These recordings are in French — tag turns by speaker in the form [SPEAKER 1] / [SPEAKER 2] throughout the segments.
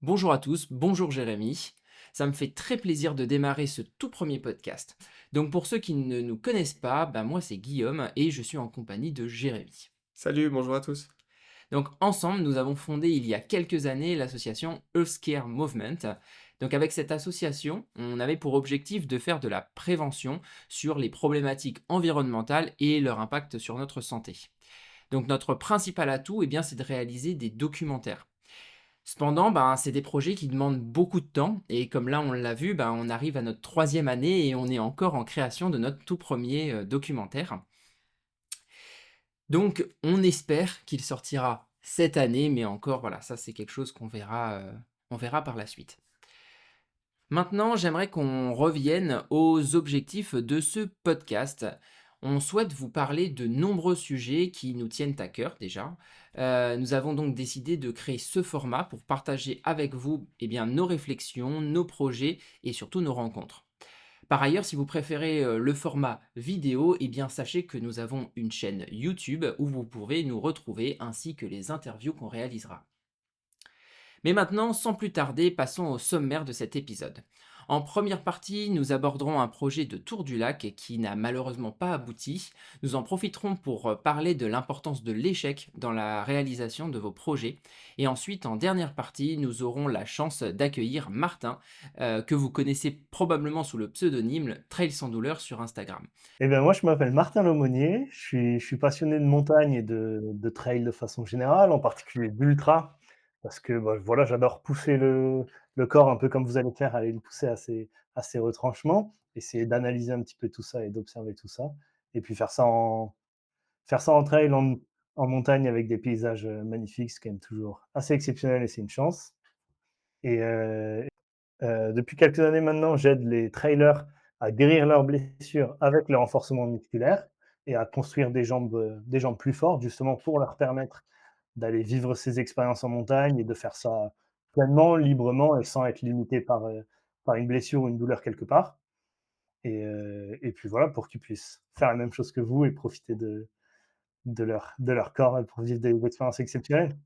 [SPEAKER 1] Bonjour à tous, bonjour Jérémy. Ça me fait très plaisir de démarrer ce tout premier podcast. Donc pour ceux qui ne nous connaissent pas, moi c'est Guillaume et je suis en compagnie de Jérémy.
[SPEAKER 2] Salut, bonjour à tous.
[SPEAKER 1] Donc ensemble, nous avons fondé il y a quelques années l'association Earthcare Movement. Donc avec cette association, on avait pour objectif de faire de la prévention sur les problématiques environnementales et leur impact sur notre santé. Donc notre principal atout, c'est de réaliser des documentaires. Cependant, c'est des projets qui demandent beaucoup de temps et comme là on l'a vu, on arrive à notre troisième année et on est encore en création de notre tout premier documentaire. Donc on espère qu'il sortira cette année, mais encore voilà, ça c'est quelque chose on verra par la suite. Maintenant, j'aimerais qu'on revienne aux objectifs de ce podcast. On souhaite vous parler de nombreux sujets qui nous tiennent à cœur déjà. Nous avons donc décidé de créer ce format pour partager avec vous nos réflexions, nos projets et surtout nos rencontres. Par ailleurs, si vous préférez le format vidéo, sachez que nous avons une chaîne YouTube où vous pourrez nous retrouver ainsi que les interviews qu'on réalisera. Mais maintenant, sans plus tarder, passons au sommaire de cet épisode. En première partie, nous aborderons un projet de Tour du Lac qui n'a malheureusement pas abouti. Nous en profiterons pour parler de l'importance de l'échec dans la réalisation de vos projets. Et ensuite, en dernière partie, nous aurons la chance d'accueillir Martin, que vous connaissez probablement sous le pseudonyme Trail sans douleur sur Instagram.
[SPEAKER 3] Eh bien, moi, je m'appelle Martin Lemonnier. Je suis passionné de montagne et de trail de façon générale, en particulier d'ultra, parce que bah, voilà, j'adore pousser le corps un peu comme vous allez faire, aller le pousser à ses retranchements, essayer d'analyser un petit peu tout ça et d'observer tout ça. Et puis faire ça en trail, en montagne avec des paysages magnifiques, c'est quand même toujours assez exceptionnel et c'est une chance. Et, depuis quelques années maintenant, j'aide les trailers à guérir leurs blessures avec le renforcement musculaire et à construire des jambes plus fortes, justement pour leur permettre d'aller vivre ces expériences en montagne et de faire ça pleinement, librement et sans être limité par une blessure ou une douleur quelque part. Et puis voilà, pour qu'ils puissent faire la même chose que vous et profiter de leur corps pour vivre des expériences exceptionnelles.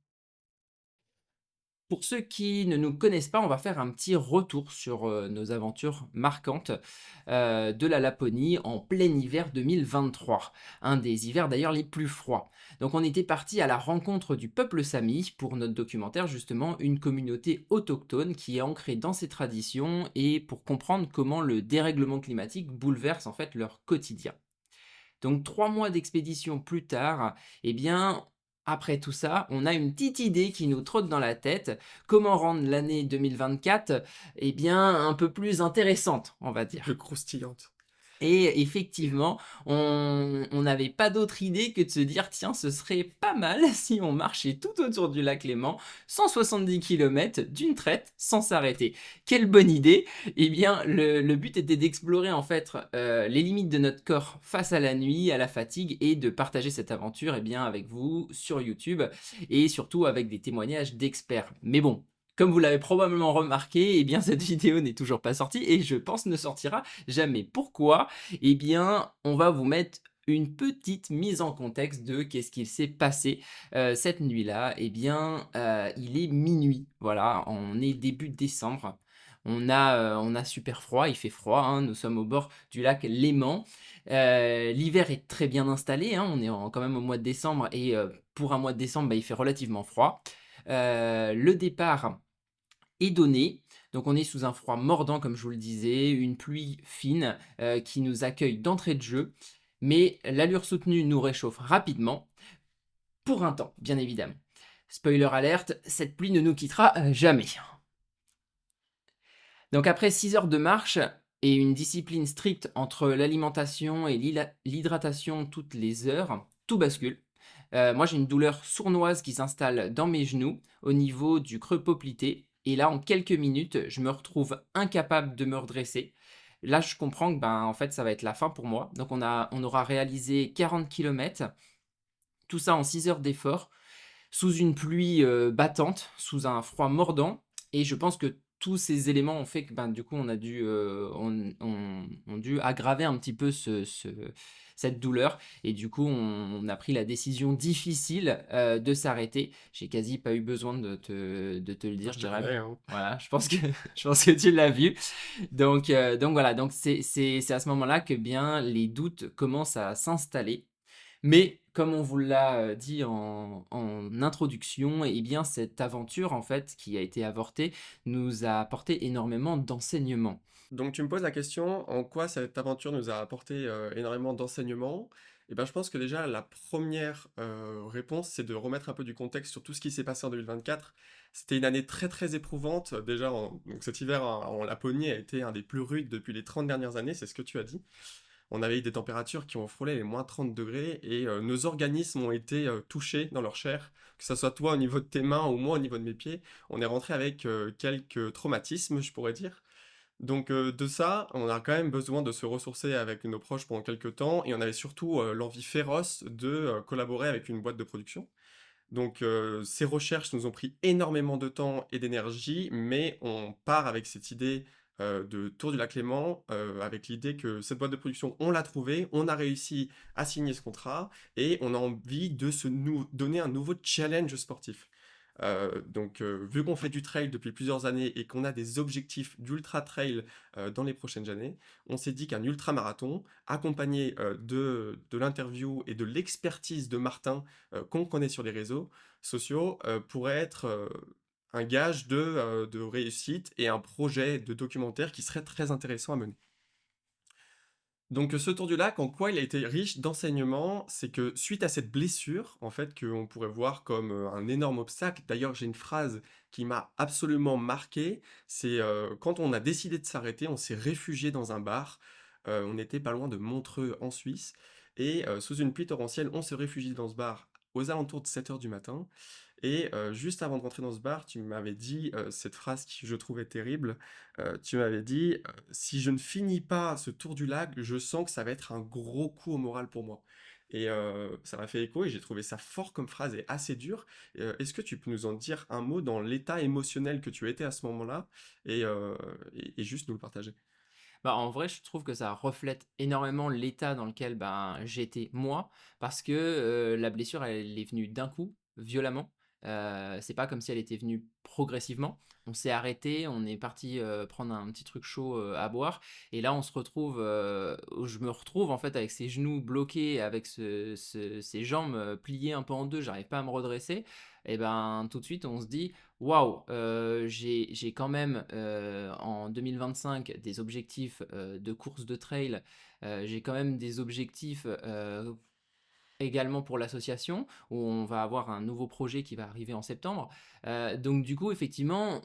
[SPEAKER 1] Pour ceux qui ne nous connaissent pas, on va faire un petit retour sur nos aventures marquantes de la Laponie en plein hiver 2023, un des hivers d'ailleurs les plus froids. Donc on était parti à la rencontre du peuple Sami pour notre documentaire justement, une communauté autochtone qui est ancrée dans ses traditions et pour comprendre comment le dérèglement climatique bouleverse en fait leur quotidien. Donc 3 mois d'expédition plus tard, après tout ça, on a une petite idée qui nous trotte dans la tête. Comment rendre l'année 2024, un peu plus intéressante, on va dire.
[SPEAKER 2] Plus croustillante.
[SPEAKER 1] Et effectivement, on n'avait pas d'autre idée que de se dire: «Tiens, ce serait pas mal si on marchait tout autour du lac Léman, 170 kilomètres d'une traite, sans s'arrêter». Quelle bonne idée! Le but était d'explorer en fait, les limites de notre corps face à la nuit, à la fatigue et de partager cette aventure, avec vous sur YouTube et surtout avec des témoignages d'experts. Mais bon, comme vous l'avez probablement remarqué, cette vidéo n'est toujours pas sortie et je pense ne sortira jamais. Pourquoi? On va vous mettre une petite mise en contexte de qu'est-ce qu'il s'est passé cette nuit-là. Il est minuit, voilà, on est début décembre. On a super froid, il fait froid, hein, nous sommes au bord du lac Léman. L'hiver est très bien installé, hein, on est quand même au mois de décembre et pour un mois de décembre, il fait relativement froid. Le départ est donné. Donc on est sous un froid mordant, comme je vous le disais, une pluie fine qui nous accueille d'entrée de jeu, mais l'allure soutenue nous réchauffe rapidement, pour un temps, bien évidemment. Spoiler alerte, cette pluie ne nous quittera jamais. Donc après 6 heures de marche et une discipline stricte entre l'alimentation et l'hydratation toutes les heures, tout bascule. Moi j'ai une douleur sournoise qui s'installe dans mes genoux, au niveau du creux poplité et là en quelques minutes, je me retrouve incapable de me redresser. Là je comprends que, en fait, ça va être la fin pour moi. Donc on aura réalisé 40 kilomètres, tout ça en 6 heures d'effort, sous une pluie, battante, sous un froid mordant et je pense que tous ces éléments ont fait que, du coup, on a dû, on ont dû aggraver un petit peu cette douleur et du coup, on a pris la décision difficile, de s'arrêter. J'ai quasi pas eu besoin de te le dire,
[SPEAKER 2] Je
[SPEAKER 1] je
[SPEAKER 2] te
[SPEAKER 1] dirais.
[SPEAKER 2] connais, hein.
[SPEAKER 1] Voilà, je pense que je pense que tu l'as vu. Donc voilà, donc c'est à ce moment-là que bien les doutes commencent à s'installer. Mais comme on vous l'a, dit en introduction, eh bien cette aventure en fait qui a été avortée, nous a apporté énormément d'enseignements.
[SPEAKER 2] Donc tu me poses la question, en quoi cette aventure nous a apporté, énormément d'enseignements? Et ben, je pense que déjà la première réponse, c'est de remettre un peu du contexte sur tout ce qui s'est passé en 2024. C'était une année très, très éprouvante, déjà donc cet hiver en Laponie a été un des plus rudes depuis les 30 dernières années, c'est ce que tu as dit. On avait eu des températures qui ont frôlé les -30 degrés et nos organismes ont été, touchés dans leur chair, que ça soit toi au niveau de tes mains ou moi au niveau de mes pieds. On est rentré avec, quelques traumatismes, je pourrais dire. Donc de ça, on a quand même besoin de se ressourcer avec nos proches pendant quelques temps et on avait surtout, l'envie féroce de, collaborer avec une boîte de production. Donc ces recherches nous ont pris énormément de temps et d'énergie, mais on part avec cette idée, de Tour du lac Léman, avec l'idée que cette boîte de production, on l'a trouvée, on a réussi à signer ce contrat et on a envie de se nous donner un nouveau challenge sportif. Donc vu qu'on fait du trail depuis plusieurs années et qu'on a des objectifs d'ultra trail, dans les prochaines années, on s'est dit qu'un ultramarathon accompagné, de l'interview et de l'expertise de Martin, qu'on connaît sur les réseaux sociaux, pourrait être, un gage de réussite et un projet de documentaire qui serait très intéressant à mener. Donc ce tour du lac, en quoi il a été riche d'enseignements, c'est que suite à cette blessure, en fait, qu'on pourrait voir comme, un énorme obstacle, d'ailleurs j'ai une phrase qui m'a absolument marqué, c'est, quand on a décidé de s'arrêter, on s'est réfugié dans un bar, on était pas loin de Montreux en Suisse et sous une pluie torrentielle, on se réfugie dans ce bar aux alentours de 7 heures du matin et juste avant de rentrer dans ce bar, tu m'avais dit, cette phrase qui je trouvais terrible, tu m'avais dit, «Si je ne finis pas ce tour du lac, je sens que ça va être un gros coup au moral pour moi» et ça m'a fait écho et j'ai trouvé ça fort comme phrase et assez dur. Est-ce que tu peux nous en dire un mot dans l'état émotionnel que tu étais à ce moment-là et juste nous le partager?
[SPEAKER 1] Bah, en vrai, je trouve que ça reflète énormément l'état dans lequel, ben, j'étais moi, parce que, la blessure, elle est venue d'un coup, violemment. C'est pas comme si elle était venue progressivement. On s'est arrêté, on est parti, prendre un petit truc chaud, à boire et là, on se retrouve, je me retrouve, en fait, avec ces genoux bloqués, avec ces jambes, pliées un peu en 2, j'arrive pas à me redresser et ben, tout de suite, on se dit: «Waouh, j'ai quand même, en 2025 des objectifs, de course de trail, j'ai quand même des objectifs, également pour l'association, où on va avoir un nouveau projet qui va arriver en septembre. Donc du coup, effectivement,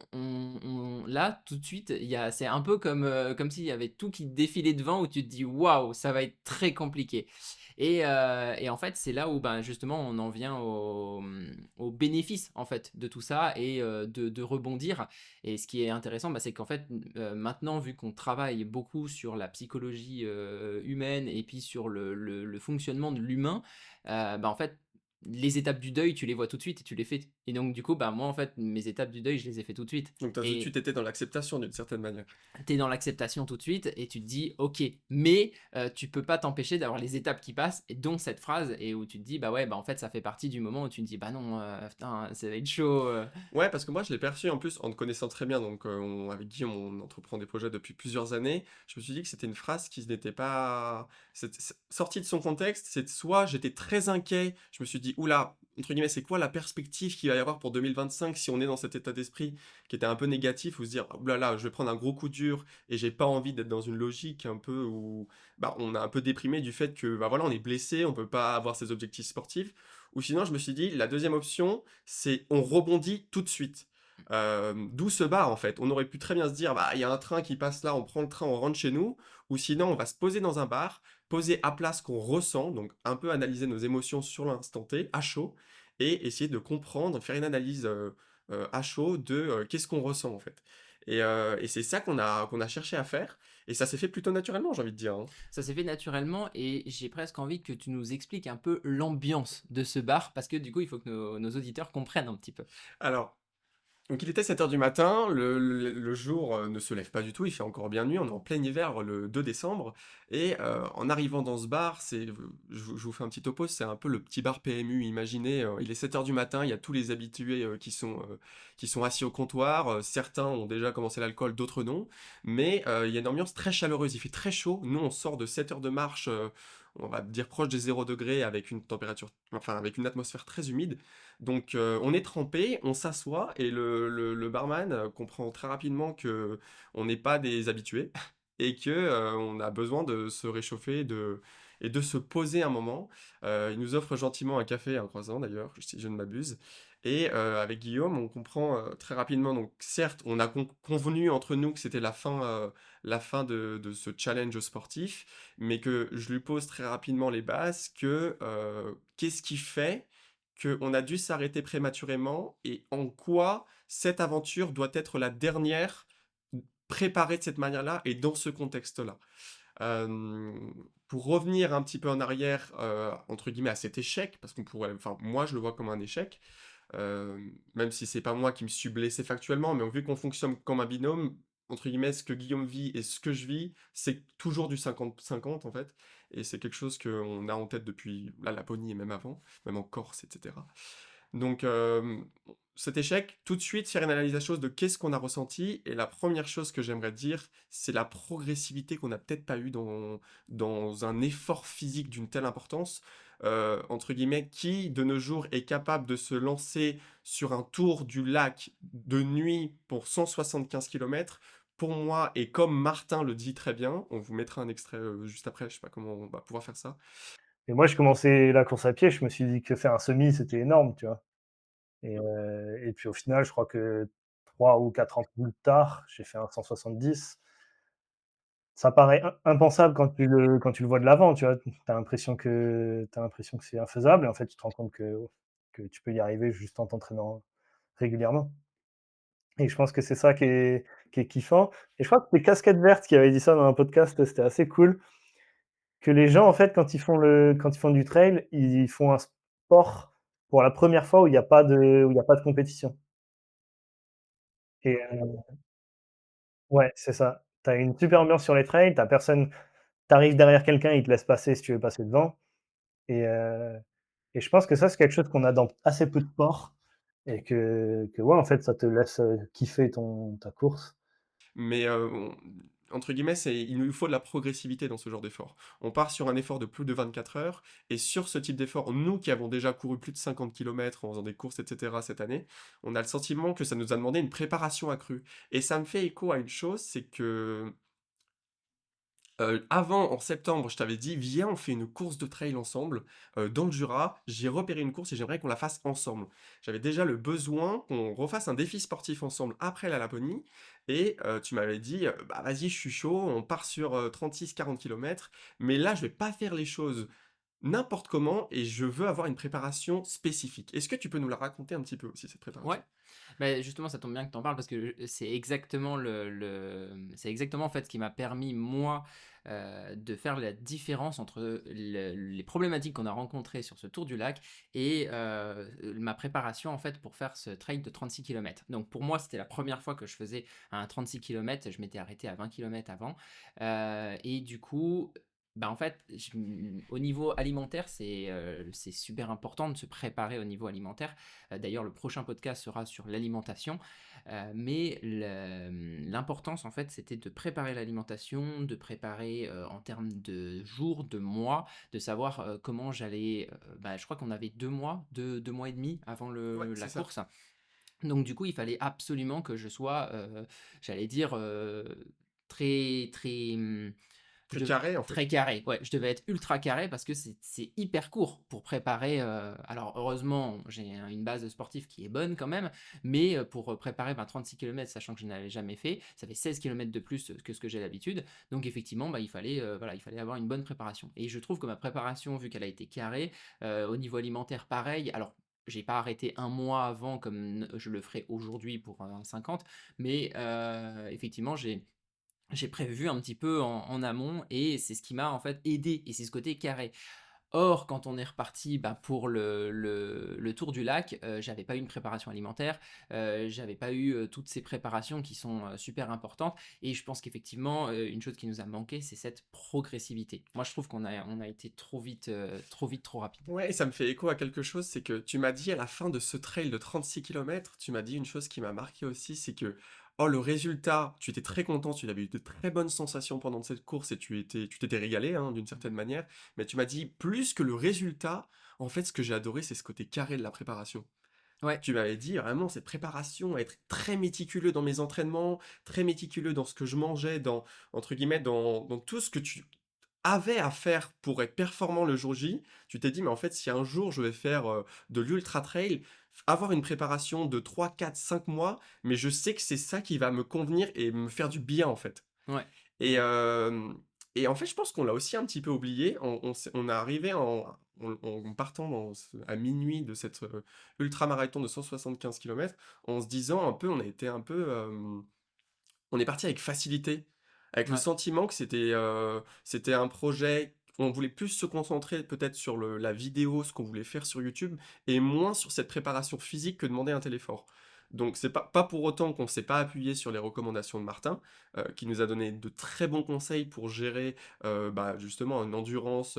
[SPEAKER 1] là, tout de suite, c'est un peu comme s'il y avait tout qui défilait devant, où tu te dis: «Waouh, ça va être très compliqué» et en fait, c'est là où, ben, justement, on en vient aux bénéfices, en fait, de tout ça et de rebondir et ce qui est intéressant, bah, c'est qu'en fait, maintenant, vu qu'on travaille beaucoup sur la psychologie, humaine et puis sur le fonctionnement de l'humain, bah, en fait, les étapes du deuil, tu les vois tout de suite et tu les fais et donc du coup, bah, moi, en fait, mes étapes du deuil, je les ai fait tout de suite
[SPEAKER 2] Donc tu as tout de
[SPEAKER 1] et
[SPEAKER 2] suite été dans l'acceptation d'une certaine manière.
[SPEAKER 1] tu es dans l'acceptation tout de suite et tu te dis: «OK», mais tu peux pas t'empêcher d'avoir les étapes qui passent et dont cette phrase et où tu te dis: «Bah, ouais, bah, en fait, ça fait partie du moment où tu te dis: "Bah, non, putain, ça va être chaud".
[SPEAKER 2] Ouais, parce que moi, je l'ai perçu en plus en te connaissant très bien. Donc, avec Guillaume, on entreprend des projets depuis plusieurs années. Je me suis dit que c'était une phrase qui n'était pas sortie de son contexte. C'est soit j'étais très inquiet, je me suis dit: «Oula, entre guillemets, c'est quoi la perspective qu'il va y avoir pour 2025 si on est dans cet état d'esprit qui était un peu négatif?» ou se dire: «Ouh là là, je vais prendre un gros coup dur et j'ai pas envie d'être dans une logique un peu où, bah, on est un peu déprimé du fait que, bah, voilà, on est blessé, on peut pas avoir ses objectifs sportifs». Ou sinon, je me suis dit: «La deuxième option, c'est on rebondit tout de suite». D'où ce bar en fait. On aurait pu très bien se dire: «Bah, il y a un train qui passe là, on prend le train, on rentre chez nous», ou sinon on va se poser dans un bar, poser à plat ce qu'on ressent, donc un peu analyser nos émotions sur l'instant T, à chaud et essayer de comprendre, faire une analyse, à chaud de, qu'est-ce qu'on ressent en fait? Et c'est ça qu'on a cherché à faire et ça s'est fait plutôt naturellement, j'ai envie de dire, hein.
[SPEAKER 1] Ça s'est fait naturellement et j'ai presque envie que tu nous expliques un peu l'ambiance de ce bar parce que du coup, il faut que nos auditeurs comprennent un petit peu.
[SPEAKER 2] Alors Donc il était 7 heures du matin, le jour, ne se lève pas du tout, il fait encore bien nuit, on est en plein hiver le 2 décembre et en arrivant dans ce bar, je vous fais un petit topo, c'est un peu le petit bar PMU, imaginez, il est 7 heures du matin, il y a tous les habitués, qui sont assis au comptoir, certains ont déjà commencé l'alcool, d'autres non, mais il y a une ambiance très chaleureuse, il fait très chaud, nous on sort de 7 heures de marche, on va dire proche des 0 degrés avec une température enfin avec une atmosphère très humide. Donc on est trempé, on s'assoit et le barman comprend très rapidement que on n'est pas des habitués et que on a besoin de se réchauffer et de se poser un moment. Il nous offre gentiment un café et un croissant d'ailleurs, si je ne m'abuse. Et avec Guillaume, on comprend très rapidement. Donc certes, on a convenu entre nous que c'était la fin de ce challenge sportif, mais que je lui pose très rapidement les bases que qu'est-ce qui fait qu'on a dû s'arrêter prématurément et en quoi cette aventure doit être la dernière préparée de cette manière-là et dans ce contexte-là. Euh, pour revenir un petit peu en arrière, entre guillemets, à cet échec, parce qu'on pourrait, enfin, moi je le vois comme un échec, euh, même si c'est pas moi qui me suis blessé factuellement, mais vu qu'on fonctionne comme un binôme, entre guillemets, ce que Guillaume vit et ce que je vis, c'est toujours du 50-50 en fait, et c'est quelque chose qu'on a en tête depuis la Laponie et même avant, même en Corse, etc. Donc cet échec, tout de suite faire une analyse à chose de qu'est-ce qu'on a ressenti, et la première chose que j'aimerais dire, c'est la progressivité qu'on n'a peut-être pas eu dans un effort physique d'une telle importance, entre guillemets, qui de nos jours est capable de se lancer sur un tour du lac de nuit pour 175 km. Pour moi, et comme Martin le dit très bien, on vous mettra un extrait juste après, je sais pas comment on va pouvoir faire ça.
[SPEAKER 3] Et moi, je commençais la course à pied, je me suis dit que faire un semi, c'était énorme, tu vois? Et puis au final, je crois que 3 ou 4 ans plus tard, j'ai fait un 170. Ça paraît impensable quand tu le vois de l'avant, tu vois? Tu as l'impression que c'est infaisable et en fait, tu te rends compte que tu peux y arriver juste en t'entraînant régulièrement. Et je pense que c'est ça qui est kiffant. Et je crois que c'est Casquette Verte qui avait dit ça dans un podcast, c'était assez cool, que les gens, en fait, quand ils font du trail, ils font un sport pour la première fois où il y a pas de compétition. Et ouais, c'est ça. Tu as une super ambiance sur les trails, tu personne. Tu arrives derrière quelqu'un, il te laisse passer si tu veux passer devant. Et je pense que ça, c'est quelque chose qu'on a dans assez peu de sports et que ouais, en fait, ça te laisse, kiffer ta course.
[SPEAKER 2] Mais entre guillemets, il nous faut de la progressivité dans ce genre d'effort. On part sur un effort de plus de 24 heures, et sur ce type d'effort, nous qui avons déjà couru plus de 50 km en faisant des courses, etc. cette année, on a le sentiment que ça nous a demandé une préparation accrue. Et ça me fait écho à une chose, c'est que avant, en septembre, je t'avais dit, viens, on fait une course de trail ensemble, dans le Jura. J'ai repéré une course et j'aimerais qu'on la fasse ensemble. J'avais déjà le besoin qu'on refasse un défi sportif ensemble après la Laponie. Et tu m'avais dit, bah vas-y, je suis chaud, on part sur 36-40 km. Mais là, je vais pas faire les choses n'importe comment et je veux avoir une préparation spécifique. Est-ce que tu peux nous la raconter un petit peu aussi, cette
[SPEAKER 1] Ouais.
[SPEAKER 2] préparation?
[SPEAKER 1] Bah, justement, ça tombe bien que tu en parles parce que c'est exactement c'est exactement en fait ce qui m'a permis moi de faire la différence entre les problématiques qu'on a rencontrées sur ce tour du lac et ma préparation en fait pour faire ce trail de 36 km. Donc pour moi, c'était la première fois que je faisais un 36 km. Je m'étais arrêté à 20 km avant et du coup. Bah en fait, au niveau alimentaire, c'est super important de se préparer au niveau alimentaire. D'ailleurs, le prochain podcast sera sur l'alimentation. Mais l'importance, en fait, c'était de préparer l'alimentation, de préparer en termes de jours, de mois, de savoir comment j'allais. Bah, je crois qu'on avait 2 mois, 2 mois et demi avant
[SPEAKER 2] Ouais,
[SPEAKER 1] la
[SPEAKER 2] c'est ça.
[SPEAKER 1] course. Donc, du coup, il fallait absolument que je sois, j'allais dire, très, très.
[SPEAKER 2] Très carré, en
[SPEAKER 1] Très
[SPEAKER 2] fait.
[SPEAKER 1] carré, ouais, je devais être ultra carré parce que c'est hyper court pour préparer. Alors, heureusement, j'ai une base sportive qui est bonne quand même, mais pour préparer 36 km, sachant que je n'avais jamais fait, ça fait 16 km de plus que ce que j'ai d'habitude. Donc, effectivement, bah, voilà, il fallait avoir une bonne préparation. Et je trouve que ma préparation, vu qu'elle a été carrée, au niveau alimentaire, pareil. Alors, j'ai pas arrêté un mois avant comme je le ferai aujourd'hui pour un 50, mais effectivement, j'ai prévu un petit peu en amont et c'est ce qui m'a en fait aidé et c'est ce côté carré. Or, quand on est reparti, bah, pour le tour du lac, j'avais pas eu une préparation alimentaire, j'avais pas eu, toutes ces préparations qui sont, super importantes et je pense qu'effectivement, une chose qui nous a manqué, c'est cette progressivité. Moi, je trouve qu'on a été trop vite, trop vite, trop rapide.
[SPEAKER 2] Ouais, et ça me fait écho à quelque chose, c'est que tu m'as dit à la fin de ce trail de 36 kilomètres, tu m'as dit une chose qui m'a marqué aussi, c'est que, oh, le résultat, tu étais très content, tu avais eu de très bonnes sensations pendant cette course et tu t'étais régalé, hein, d'une certaine manière, mais tu m'as dit, plus que le résultat, en fait, ce que j'ai adoré, c'est ce côté carré de la préparation.
[SPEAKER 1] Ouais,
[SPEAKER 2] Tu m'avais dit vraiment cette préparation, être très méticuleux dans mes entraînements, très méticuleux dans ce que je mangeais, dans, entre guillemets, dans tout ce que tu avais à faire pour être performant le jour J. Tu t'es dit, mais en fait, si un jour je vais faire de l'ultra trail, avoir une préparation de 3, 4, 5 mois, mais je sais que c'est ça qui va me convenir et me faire du bien, en fait.
[SPEAKER 1] ouais.
[SPEAKER 2] Et, et en fait, je pense qu'on l'a aussi un petit peu oublié. On est arrivé en partant à minuit de cette ultra-marathon de 175 kilomètres, en se disant un peu, on a été un peu, on est parti avec facilité, avec le
[SPEAKER 1] Ouais.
[SPEAKER 2] sentiment que c'était un projet. On voulait plus se concentrer peut-être sur la vidéo, ce qu'on voulait faire sur YouTube, et moins sur cette préparation physique que demander un tel effort. Donc c'est pas pour autant qu'on s'est pas appuyé sur les recommandations de Martin, qui nous a donné de très bons conseils pour gérer bah, justement une endurance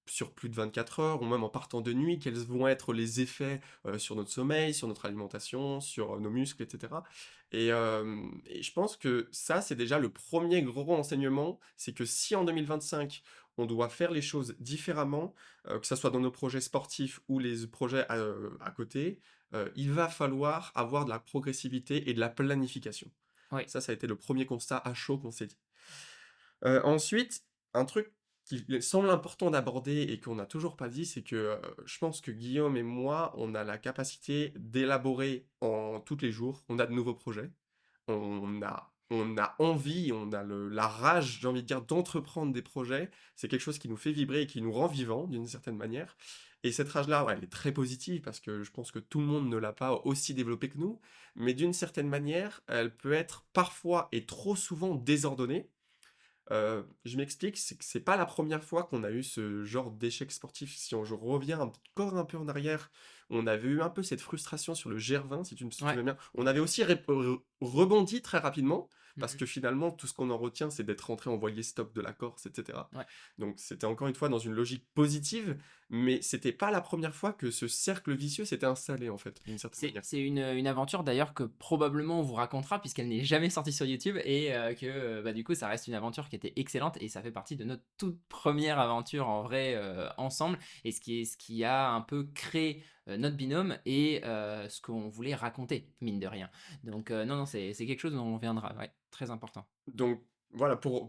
[SPEAKER 2] sur plus de 24 heures, ou même en partant de nuit, quels vont être les effets sur notre sommeil, sur notre alimentation, sur nos muscles, etc. Et je pense que ça, c'est déjà le premier gros enseignement, c'est que si en 2025, on doit faire les choses différemment, que ça soit dans nos projets sportifs ou les projets à côté, il va falloir avoir de la progressivité et de la planification.
[SPEAKER 1] Ouais.
[SPEAKER 2] Ça a été le premier constat à chaud qu'on s'est dit. Ensuite, un truc qui semble important d'aborder et qu'on n'a toujours pas dit, c'est que, je pense que Guillaume et moi, on a la capacité d'élaborer en tous les jours. On a de nouveaux projets. On a envie, on a la rage, j'ai envie de dire, d'entreprendre des projets. C'est quelque chose qui nous fait vibrer et qui nous rend vivants, d'une certaine manière. Et cette rage-là, ouais, elle est très positive parce que je pense que tout le monde ne l'a pas aussi développée que nous. Mais d'une certaine manière, elle peut être parfois et trop souvent désordonnée. Je m'explique, c'est que c'est pas la première fois qu'on a eu ce genre d'échec sportif. Si je reviens encore un peu en arrière, on avait eu un peu cette frustration sur le GR20, si tu te
[SPEAKER 1] Ouais.
[SPEAKER 2] souviens bien. On avait aussi rebondi très rapidement, parce
[SPEAKER 1] Mmh.
[SPEAKER 2] que finalement, tout ce qu'on en retient, c'est d'être rentré en voilier stop de la Corse, etc.
[SPEAKER 1] Ouais.
[SPEAKER 2] Donc c'était encore une fois dans une logique positive, mais c'était pas la première fois que ce cercle vicieux s'était installé, en fait, d'une certaine manière.
[SPEAKER 1] C'est une aventure d'ailleurs que probablement on vous racontera puisqu'elle n'est jamais sortie sur YouTube et que, bah, du coup ça reste une aventure qui était excellente et ça fait partie de notre toute première aventure en vrai, ensemble et ce qui a un peu créé, notre binôme et ce qu'on voulait raconter, mine de rien. Donc non, non, c'est quelque chose dont on reviendra, ouais, très important.
[SPEAKER 2] Donc voilà, pour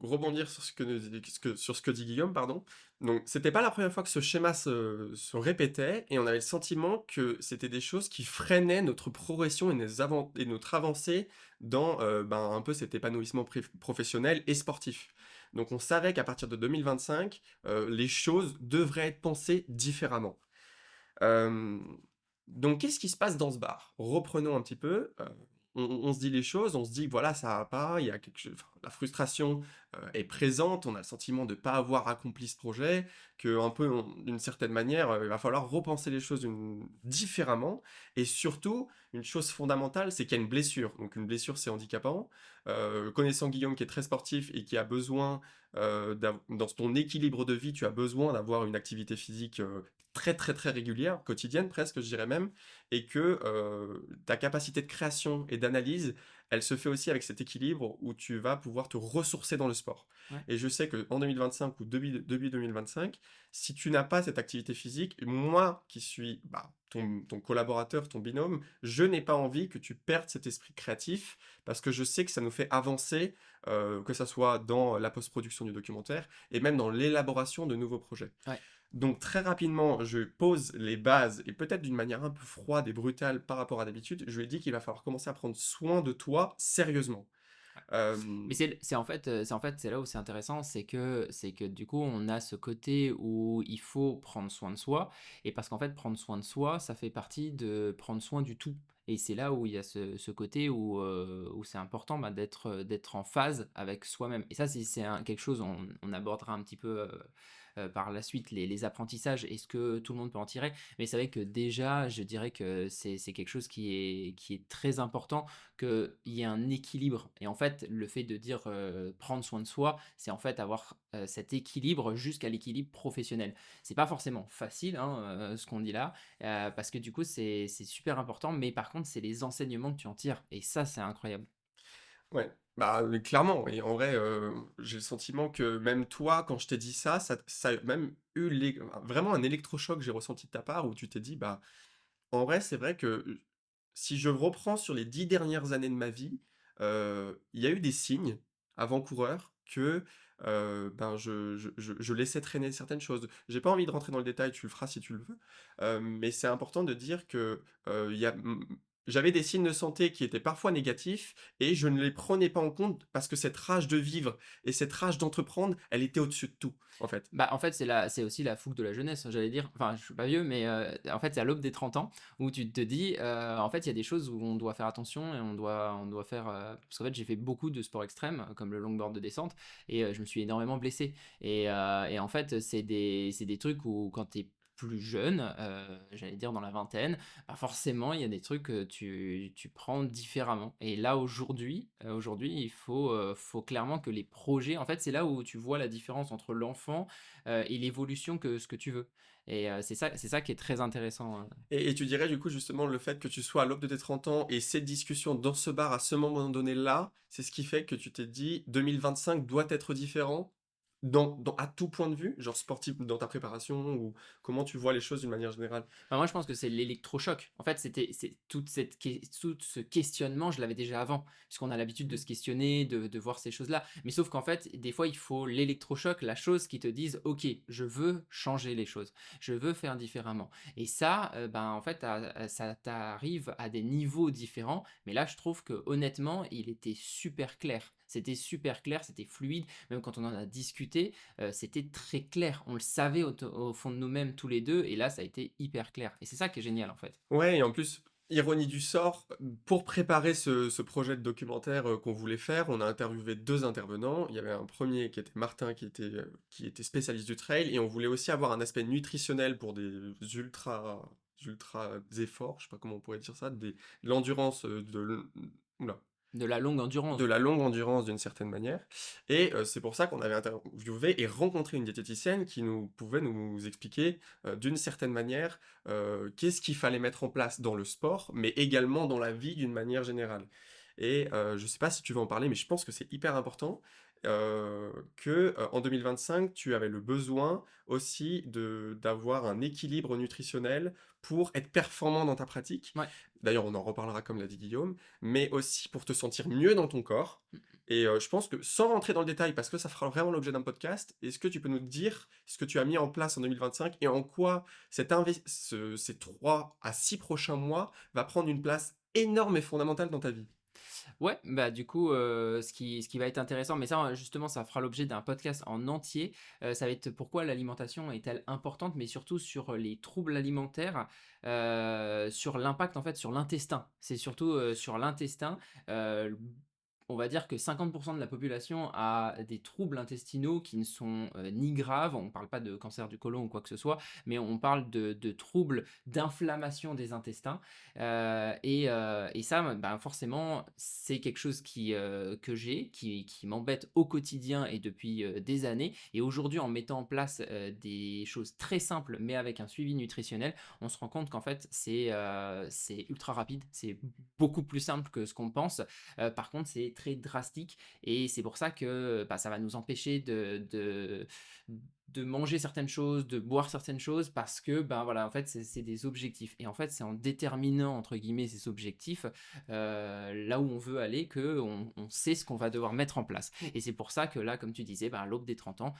[SPEAKER 2] rebondir sur sur ce que dit Guillaume, pardon. Donc c'était pas la première fois que ce schéma se répétait, et on avait le sentiment que c'était des choses qui freinaient notre progression et, et notre avancée dans ben, un peu cet épanouissement professionnel et sportif. Donc on savait qu'à partir de 2025, les choses devraient être pensées différemment. Euh, donc, qu'est-ce qui se passe dans ce bar? Reprenons un petit peu. On se dit les choses, on se dit voilà, ça va pas, il y a quelque chose, enfin, la frustration est présente, on a le sentiment de ne pas avoir accompli ce projet, que un peu, d'une certaine manière, il va falloir repenser les choses différemment. Et surtout, une chose fondamentale, c'est qu'il y a une blessure. Donc, une blessure, c'est handicapant. Connaissant Guillaume qui est très sportif et qui a besoin, dans ton équilibre de vie, tu as besoin d'avoir une activité physique très très très régulière, quotidienne presque, je dirais même, et que ta capacité de création et d'analyse, elle se fait aussi avec cet équilibre où tu vas pouvoir te ressourcer dans le sport.
[SPEAKER 1] Ouais.
[SPEAKER 2] Et je sais qu'en 2025 ou début 2025, si tu n'as pas cette activité physique, moi qui suis bah, ton collaborateur, ton binôme, je n'ai pas envie que tu perdes cet esprit créatif parce que je sais que ça nous fait avancer, que ça soit dans la post-production du documentaire et même dans l'élaboration de nouveaux projets.
[SPEAKER 1] Ouais.
[SPEAKER 2] Donc très rapidement, je pose les bases, et peut-être d'une manière un peu froide et brutale par rapport à d'habitude, je lui ai dit qu'il va falloir commencer à prendre soin de toi sérieusement. Euh,
[SPEAKER 1] Mais c'est en fait, c'est là où c'est intéressant, c'est que du coup, on a ce côté où il faut prendre soin de soi et parce qu'en fait, prendre soin de soi, ça fait partie de prendre soin du tout et c'est là où il y a ce côté où c'est important, bah, d'être en phase avec soi-même et ça, c'est quelque chose on abordera un petit peu, par la suite les apprentissages et ce que tout le monde peut en tirer. Mais c'est vrai que déjà, je dirais que c'est quelque chose qui est très important, qu'il y ait un équilibre. Et en fait, le fait de dire prendre soin de soi, c'est en fait avoir cet équilibre jusqu'à l'équilibre professionnel. C'est pas forcément facile, hein, ce qu'on dit là, parce que du coup, c'est super important. Mais par contre, c'est les enseignements que tu en tires. Et ça, c'est incroyable.
[SPEAKER 2] Ouais, bah, clairement et en vrai, j'ai le sentiment que même toi, quand je t'ai dit ça, ça a même eu vraiment un électrochoc que j'ai ressenti de ta part où tu t'es dit: «Bah, en vrai, c'est vrai que, si je reprends sur les 10 dernières années de ma vie, il y a eu des signes avant-coureurs que, ben, je laissais traîner certaines choses. J'ai pas envie de rentrer dans le détail, tu le feras si tu le veux, mais c'est important de dire que, il y a j'avais des signes de santé qui étaient parfois négatifs et je ne les prenais pas en compte parce que cette rage de vivre et cette rage d'entreprendre, elle était au-dessus de tout, en fait.
[SPEAKER 1] Bah, en fait, c'est aussi la fougue de la jeunesse, j'allais dire. Enfin, je suis pas vieux, mais en fait, c'est à l'aube des 30 ans où tu te dis, en fait, il y a des choses où on doit faire attention et on doit faire, parce qu'en fait, j'ai fait beaucoup de sports extrêmes, comme le longboard de descente et je me suis énormément blessé et en fait, c'est des trucs où quand tu es plus jeune, j'allais dire dans la vingtaine, bah, forcément, il y a des trucs que tu prends différemment et là, aujourd'hui, il faut clairement que les projets en fait, c'est là où tu vois la différence entre l'enfant et l'évolution que ce que tu veux. Et c'est ça qui est très intéressant.
[SPEAKER 2] Et tu dirais du coup justement le fait que tu sois à l'aube de tes 30 ans et cette discussion dans ce bar à ce moment donné-là, c'est ce qui fait que tu t'es dit 2025 doit être différent à tout point de vue, genre sportif dans ta préparation ou comment tu vois les choses d'une manière générale?
[SPEAKER 1] Bah, moi, je pense que c'est l'électrochoc. En fait, c'est tout ce questionnement, je l'avais déjà avant, puisqu'on a l'habitude de se questionner, de voir ces choses-là. Mais sauf qu'en fait, des fois, il faut l'électrochoc, la chose qui te dise, OK, je veux changer les choses, je veux faire différemment. Et ça, ben, en fait, ça t'arrive à des niveaux différents. Mais là, je trouve que honnêtement, il était super clair. C'était super clair, c'était fluide. Même quand on en a discuté, c'était très clair. On le savait au fond de nous-mêmes tous les deux, et là, ça a été hyper clair. Et c'est ça qui est génial, en fait.
[SPEAKER 2] Ouais et en plus, ironie du sort, pour préparer ce projet de documentaire, qu'on voulait faire, on a interviewé 2 intervenants. Il y avait un premier qui était Martin qui était spécialiste du trail et on voulait aussi avoir un aspect nutritionnel pour des ultra efforts, je sais pas comment on pourrait dire ça, de l'endurance,
[SPEAKER 1] De la longue
[SPEAKER 2] de
[SPEAKER 1] endurance.
[SPEAKER 2] la longue endurance d'une certaine manière et c'est pour ça qu'on avait interviewé et rencontré une diététicienne qui pouvait nous expliquer, d'une certaine manière, qu'est-ce qu'il fallait mettre en place dans le sport, mais également dans la vie d'une manière générale et je sais pas si tu veux en parler, mais je pense que c'est hyper important, en 2025, tu avais le besoin aussi d'avoir un équilibre nutritionnel pour être performant dans ta pratique.
[SPEAKER 1] Ouais.
[SPEAKER 2] D'ailleurs, on en reparlera comme l'a dit Guillaume, mais aussi pour te sentir mieux dans ton corps. Et je pense que sans rentrer dans le détail, parce que ça fera vraiment l'objet d'un podcast, est-ce que tu peux nous dire ce que tu as mis en place en 2025 et en quoi ces 3 à 6 prochains mois va prendre une place énorme et fondamentale dans ta vie?
[SPEAKER 1] Ouais, bah du coup, ce qui va être intéressant, mais ça, justement, ça fera l'objet d'un podcast en entier. Ça va être pourquoi l'alimentation est-elle importante, mais surtout sur les troubles alimentaires, sur l'impact en fait sur l'intestin. C'est surtout sur l'intestin. euh, on va dire que 50% de la population a des troubles intestinaux qui ne sont ni graves, on ne parle pas de cancer du côlon ou quoi que ce soit, mais on parle de troubles d'inflammation des intestins. Et ça, ben, forcément, c'est quelque chose que j'ai, qui m'embête au quotidien et depuis des années. Et aujourd'hui, en mettant en place des choses très simples, mais avec un suivi nutritionnel, on se rend compte qu'en fait, c'est ultra rapide, c'est beaucoup plus simple que ce qu'on pense. Par contre, c'est très drastique et c'est pour ça que bah, ça va nous empêcher de manger certaines choses, de boire certaines choses parce que ben voilà, en fait, c'est des objectifs. Et en fait, c'est en déterminant entre guillemets ces objectifs là où on veut aller que on sait ce qu'on va devoir mettre en place. Et c'est pour ça que là, comme tu disais, ben, à l'aube des 30 ans,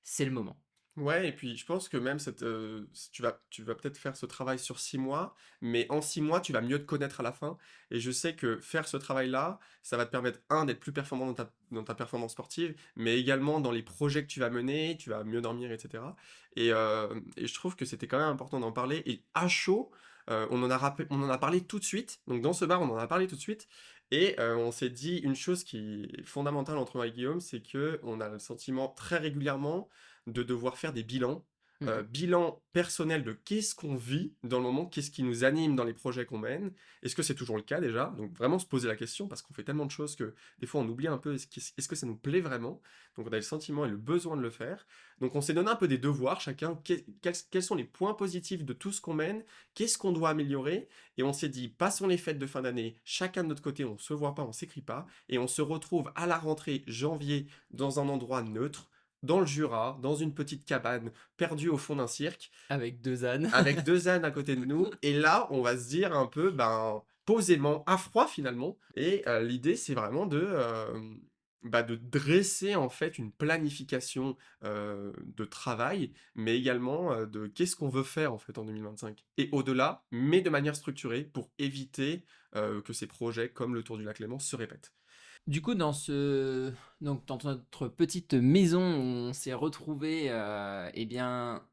[SPEAKER 1] c'est le moment.
[SPEAKER 2] Ouais et puis je pense que même tu vas peut-être faire ce travail sur 6 mois, mais en 6 mois, tu vas mieux te connaître à la fin et je sais que faire ce travail-là, ça va te permettre, d'être plus performant dans ta performance sportive, mais également dans les projets que tu vas mener, tu vas mieux dormir et cetera et je trouve que c'était quand même important d'en parler et à chaud, on en a parlé tout de suite, donc dans ce bar, on en a parlé tout de suite et on s'est dit une chose qui est fondamentale entre moi et Guillaume, c'est que on a le sentiment très régulièrement de devoir faire des bilans,
[SPEAKER 1] Mmh.
[SPEAKER 2] bilan personnel de qu'est-ce qu'on vit dans le moment, qu'est-ce qui nous anime dans les projets qu'on mène? Est-ce que c'est toujours le cas déjà? Donc vraiment se poser la question parce qu'on fait tellement de choses que des fois on oublie un peu est-ce que ça nous plaît vraiment? Donc on a le sentiment et le besoin de le faire. Donc on s'est donné un peu des devoirs chacun, quels sont les points positifs de tout ce qu'on mène? Qu'est-ce qu'on doit améliorer? Et on s'est dit: «Passons les fêtes de fin d'année, chacun de notre côté, on se voit pas, on s'écrit pas et on se retrouve à la rentrée janvier dans un endroit neutre, dans le Jura, dans une petite cabane, perdue au fond d'un cirque,
[SPEAKER 1] Avec 2 ânes.
[SPEAKER 2] avec 2 ânes à côté de nous et là, on va se dire un peu, ben, posément, à froid finalement et l'idée c'est vraiment de dresser en fait une planification, de travail, mais également, de qu'est-ce qu'on veut faire en fait en 2025 et au-delà, mais de manière structurée pour éviter, que ces projets comme le Tour du lac Léman se répètent.
[SPEAKER 1] Du coup, dans notre petite maison où on s'est retrouvés, et bien,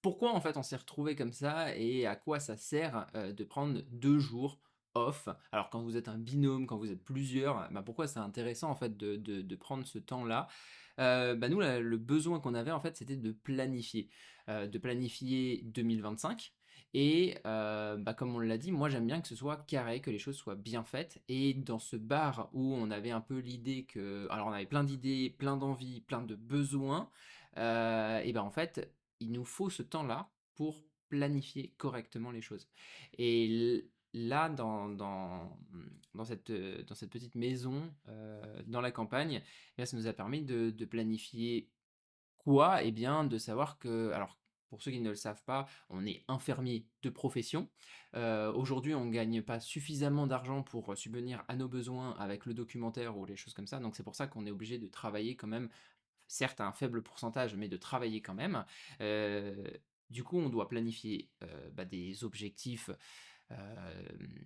[SPEAKER 1] pourquoi en fait on s'est retrouvés comme ça et à quoi ça sert de prendre 2 jours off? Alors quand vous êtes un binôme, quand vous êtes plusieurs, bah, pourquoi c'est intéressant en fait de prendre ce temps-là? Bah, nous, le besoin qu'on avait en fait, c'était de planifier 2025 et bah, comme on l'a dit, moi j'aime bien que ce soit carré, que les choses soient bien faites. Et dans ce bar où on avait un peu l'idée que, alors on avait plein d'idées, plein d'envies, plein de besoins, et ben en fait, il nous faut ce temps-là pour planifier correctement les choses. Et là, dans cette petite maison dans la campagne, eh bien, ça nous a permis de planifier quoi? Eh bien, de savoir que alors, pour ceux qui ne le savent pas, on est infirmier de profession. Aujourd'hui, on ne gagne pas suffisamment d'argent pour, subvenir à nos besoins avec le documentaire ou les choses comme ça, donc c'est pour ça qu'on est obligé de travailler quand même, certes à un faible pourcentage, mais de travailler quand même. Heu, du coup, on doit planifier, bah, des objectifs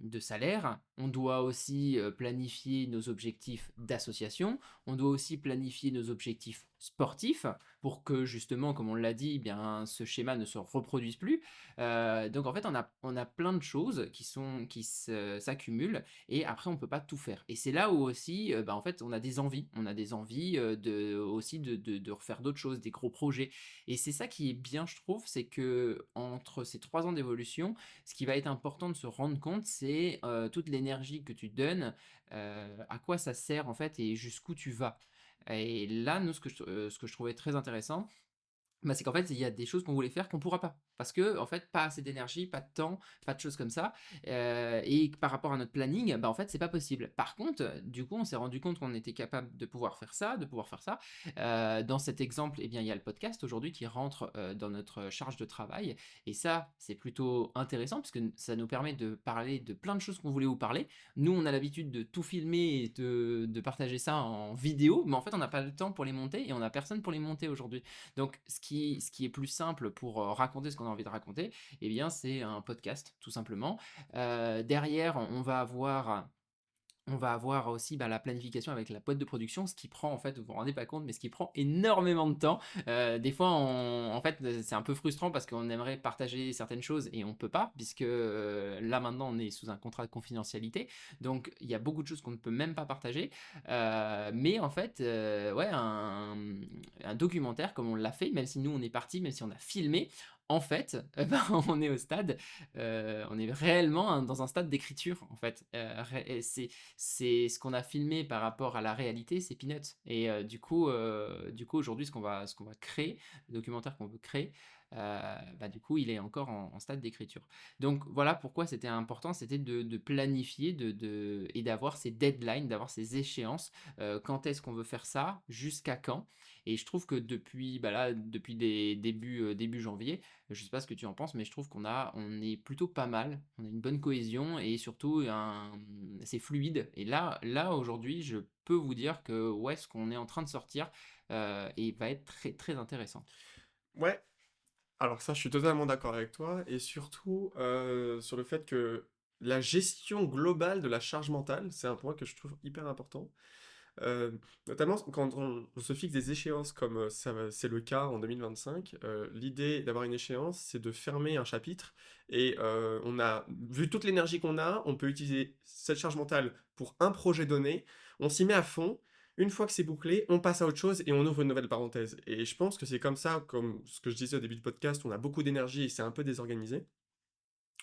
[SPEAKER 1] de salaire. On doit aussi planifier nos objectifs d'association. On doit aussi planifier nos objectifs sportifs pour que justement, comme on l'a dit, eh bien, ce schéma ne se reproduise plus. Donc en fait, on a plein de choses s'accumulent et après, on ne peut pas tout faire. Et c'est là où aussi, bah, en fait, on a des envies. On a des envies aussi de refaire d'autres choses, des gros projets. Et c'est ça qui est bien, je trouve, c'est que entre ces 3 ans d'évolution, ce qui va être important de se rendre compte, c'est, toute l'énergie que tu donnes, à quoi ça sert en fait et jusqu'où tu vas. Et là, nous, ce que je trouvais très intéressant, bah, c'est qu'en fait, il y a des choses qu'on voulait faire qu'on pourra pas. Parce que en fait, pas assez d'énergie, pas de temps, pas de choses comme ça, et que par rapport à notre planning, bah, en fait, c'est pas possible. Par contre, du coup, on s'est rendu compte qu'on était capable de pouvoir faire ça, de pouvoir faire ça. Dans cet exemple, eh bien, il y a le podcast aujourd'hui qui rentre, dans notre charge de travail et ça, c'est plutôt intéressant puisque ça nous permet de parler de plein de choses qu'on voulait vous parler. Nous, on a l'habitude de tout filmer et de partager ça en vidéo, mais en fait, on n'a pas le temps pour les monter et on a personne pour les monter aujourd'hui. Donc, ce qui est plus simple pour raconter ce qu'on a envie de raconter, eh bien, c'est un podcast, tout simplement. Derrière, on va avoir aussi bah, la planification avec la boîte de production, ce qui prend, en fait, vous vous rendez pas compte, mais ce qui prend énormément de temps. Des fois, en fait, c'est un peu frustrant parce qu'on aimerait partager certaines choses et on peut pas, puisque là maintenant, on est sous un contrat de confidentialité. Donc, il y a beaucoup de choses qu'on ne peut même pas partager. Mais en fait, ouais, un documentaire, comme on l'a fait, même si nous, on est parti, même si on a filmé, en fait, ben, on est au stade, on est réellement dans un stade d'écriture, en fait. Et c'est ce qu'on a filmé par rapport à la réalité, c'est peanuts. Et du coup aujourd'hui, ce qu'on va créer, le documentaire qu'on veut créer, bah, du coup, il est encore en stade d'écriture. Donc voilà pourquoi c'était important, c'était de planifier et d'avoir ces deadlines, d'avoir ces échéances. Quand est-ce qu'on veut faire ça? Jusqu'à quand? Et je trouve que depuis, bah là, depuis début janvier, je sais pas ce que tu en penses, mais je trouve on est plutôt pas mal. On a une bonne cohésion et surtout c'est fluide. Et là aujourd'hui, je peux vous dire que ouais, ce qu'on est en train de sortir et va être très très intéressant.
[SPEAKER 2] Ouais, alors ça, je suis totalement d'accord avec toi et surtout, sur le fait que la gestion globale de la charge mentale, c'est un point que je trouve hyper important. Notamment quand on se fixe des échéances comme c'est le cas en 2025, l'idée d'avoir une échéance, c'est de fermer un chapitre et on a vu toute l'énergie qu'on a, on peut utiliser cette charge mentale pour un projet donné, on s'y met à fond. Une fois que c'est bouclé, on passe à autre chose et on ouvre une nouvelle parenthèse. Et je pense que c'est comme ça, comme ce que je disais au début du podcast, on a beaucoup d'énergie et c'est un peu désorganisé.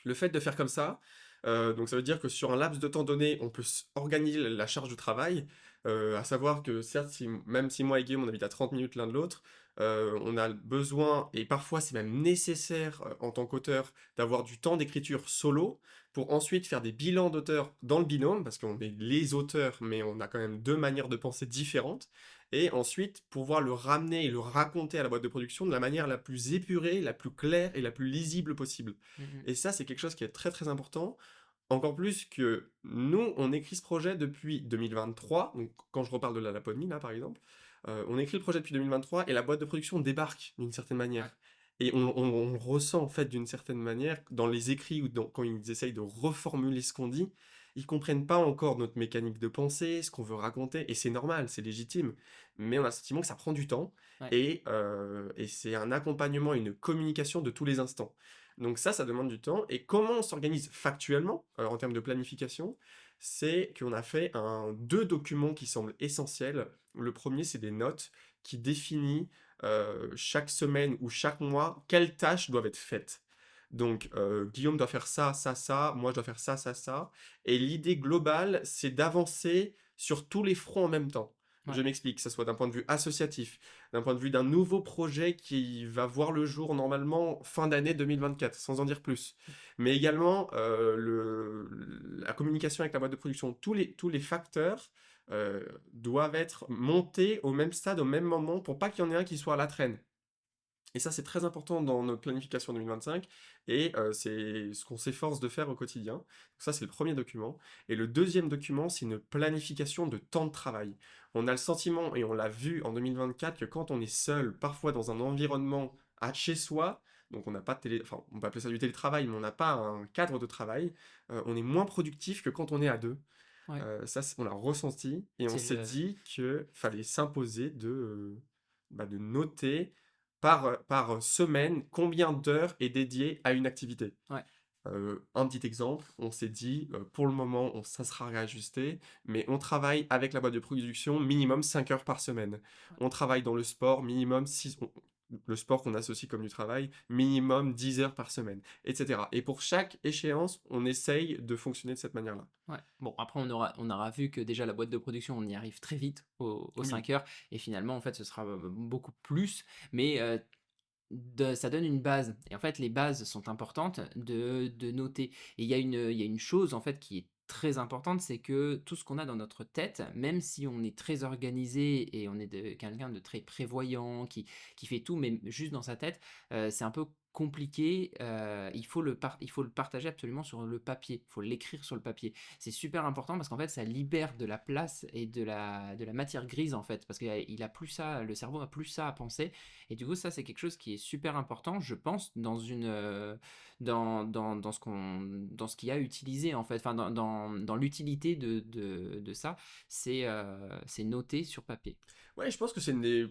[SPEAKER 2] Le fait de faire comme ça, donc ça veut dire que sur un laps de temps donné, on peut organiser la charge de travail, à savoir que certes, même si moi et Guillaume, on habite à 30 minutes l'un de l'autre, on a besoin, et parfois c'est même nécessaire en tant qu'auteur, d'avoir du temps d'écriture solo, pour ensuite faire des bilans d'auteurs dans le binôme, parce qu'on est les auteurs, mais on a quand même deux manières de penser différentes, et ensuite pouvoir le ramener et le raconter à la boîte de production de la manière la plus épurée, la plus claire et la plus lisible possible.
[SPEAKER 1] Mhm.
[SPEAKER 2] Et ça, c'est quelque chose qui est très très important. Encore plus que nous, on écrit ce projet depuis 2023. Donc, quand je reparle de la Laponie, là, par exemple, on écrit le projet depuis 2023 et la boîte de production débarque d'une certaine
[SPEAKER 1] Ouais.
[SPEAKER 2] manière. Et on le ressent, en fait, d'une certaine manière, dans les écrits ou quand ils essayent de reformuler ce qu'on dit, ils comprennent pas encore notre mécanique de pensée, ce qu'on veut raconter, et c'est normal, c'est légitime. Mais on a le sentiment que ça prend du temps,
[SPEAKER 1] Ouais.
[SPEAKER 2] et c'est un accompagnement, une communication de tous les instants. Donc ça demande du temps. Et comment on s'organise factuellement, en termes de planification? C'est qu'on a fait deux documents qui semblent essentiels. Le premier, c'est des notes qui définissent chaque semaine ou chaque mois quelles tâches doivent être faites. Donc, Guillaume doit faire ça, ça, ça, moi je dois faire ça, ça, ça. Et l'idée globale, c'est d'avancer sur tous les fronts en même temps.
[SPEAKER 1] Ouais.
[SPEAKER 2] Je m'explique, que ce soit d'un point de vue associatif, d'un point de vue d'un nouveau projet qui va voir le jour normalement fin d'année 2024, sans en dire plus. Mais également la communication avec la boîte de production, tous les facteurs doivent être montés au même stade, au même moment, pour pas qu'il y en ait un qui soit à la traîne. Et ça, c'est très important dans notre planification 2025, et c'est ce qu'on s'efforce de faire au quotidien. Donc ça, c'est le premier document. Et le deuxième document, c'est une planification de temps de travail. On a le sentiment, et on l'a vu en 2024, que quand on est seul, parfois dans un environnement à chez soi, donc on n'a pas de enfin, on peut appeler ça du télétravail, mais on n'a pas un cadre de travail, on est moins productif que quand on est à deux.
[SPEAKER 1] Ouais.
[SPEAKER 2] Ça, on l'a ressenti, et on
[SPEAKER 1] C'est
[SPEAKER 2] s'est
[SPEAKER 1] le...
[SPEAKER 2] dit qu'il fallait s'imposer de noter par semaine combien d'heures est dédié à une activité.
[SPEAKER 1] Ouais.
[SPEAKER 2] Un petit exemple, on s'est dit, pour le moment, ça sera réajusté, mais on travaille avec la boîte de production minimum 5 heures par semaine. On travaille dans le sport minimum 6, le sport qu'on associe comme du travail, minimum 10 heures par semaine, etc. Et pour chaque échéance, on essaye de fonctionner de cette manière-là.
[SPEAKER 1] Ouais. Bon, après, on aura vu que déjà la boîte de production, on y arrive très vite aux
[SPEAKER 2] Oui,
[SPEAKER 1] 5 heures. Et finalement, en fait, ce sera beaucoup plus. Mais ça donne une base. Et en fait, les bases sont importantes de noter. Et il y a une chose, en fait, qui est très importante, c'est que tout ce qu'on a dans notre tête, même si on est très organisé et on est quelqu'un de très prévoyant, qui fait tout, mais juste dans sa tête, c'est un peu compliqué. Il faut le partager absolument sur le papier. Il faut l'écrire sur le papier. C'est super important parce qu'en fait, ça libère de la place et de la matière grise, en fait. Parce qu'il a plus ça, le cerveau a plus ça à penser. Et du coup, ça, c'est quelque chose qui est super important, je pense, dans ce qu'il y a utilisé, en fait, enfin, dans l'utilité de ça, c'est noté sur papier.
[SPEAKER 2] ouais, je pense que c'est une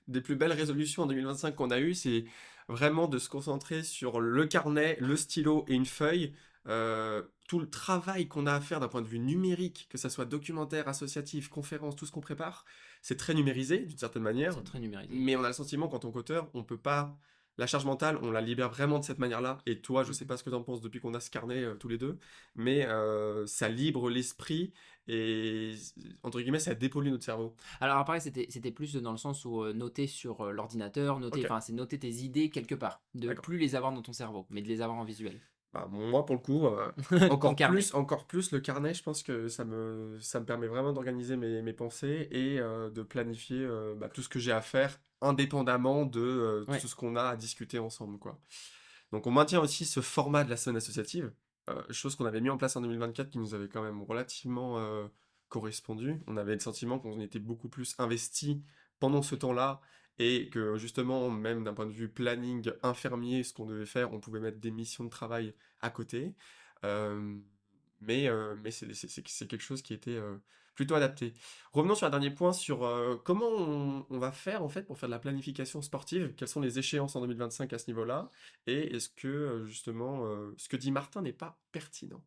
[SPEAKER 2] des plus belles résolutions en 2025 qu'on a eues, c'est vraiment de se concentrer sur le carnet, le stylo et une feuille. Tout le travail qu'on a à faire d'un point de vue numérique, que ça soit documentaire, associatif, conférence, tout ce qu'on prépare, c'est très numérisé d'une certaine manière.
[SPEAKER 1] C'est très numérisé.
[SPEAKER 2] Mais on a le sentiment qu'en tant qu'auteur, on peut pas. La charge mentale, on la libère vraiment de cette manière-là. Et toi, je sais
[SPEAKER 1] Mhm.
[SPEAKER 2] pas ce que tu en penses depuis qu'on a ce carnet tous les deux, mais ça libre l'esprit et entre guillemets, ça dépollue notre cerveau.
[SPEAKER 1] Alors après, c'était plus dans le sens où noter sur l'ordinateur,
[SPEAKER 2] Ok.
[SPEAKER 1] enfin, c'est noter tes idées quelque part, de
[SPEAKER 2] D'accord.
[SPEAKER 1] plus les avoir dans ton cerveau, mais de les avoir en visuel.
[SPEAKER 2] Bah, moi, pour le coup,
[SPEAKER 1] Ton carnet.
[SPEAKER 2] encore plus le carnet, je pense que ça me permet vraiment d'organiser mes pensées et de planifier tout ce que j'ai à faire indépendamment de
[SPEAKER 1] Ouais.
[SPEAKER 2] tout ce qu'on a à discuter ensemble, quoi. Donc, on maintient aussi ce format de la semaine associative, chose qu'on avait mis en place en 2024 qui nous avait quand même relativement correspondu. On avait le sentiment qu'on était beaucoup plus investi pendant ce temps-là et que justement, même d'un point de vue planning infirmier, ce qu'on devait faire, on pouvait mettre des missions de travail à côté. Euh, mais c'est quelque chose qui était plutôt adapté. Revenons sur un dernier point sur comment on va faire en fait pour faire de la planification sportive. Quelles sont les échéances en 2025 à ce niveau-là? Et est-ce que justement ce que dit Martin n'est pas pertinent?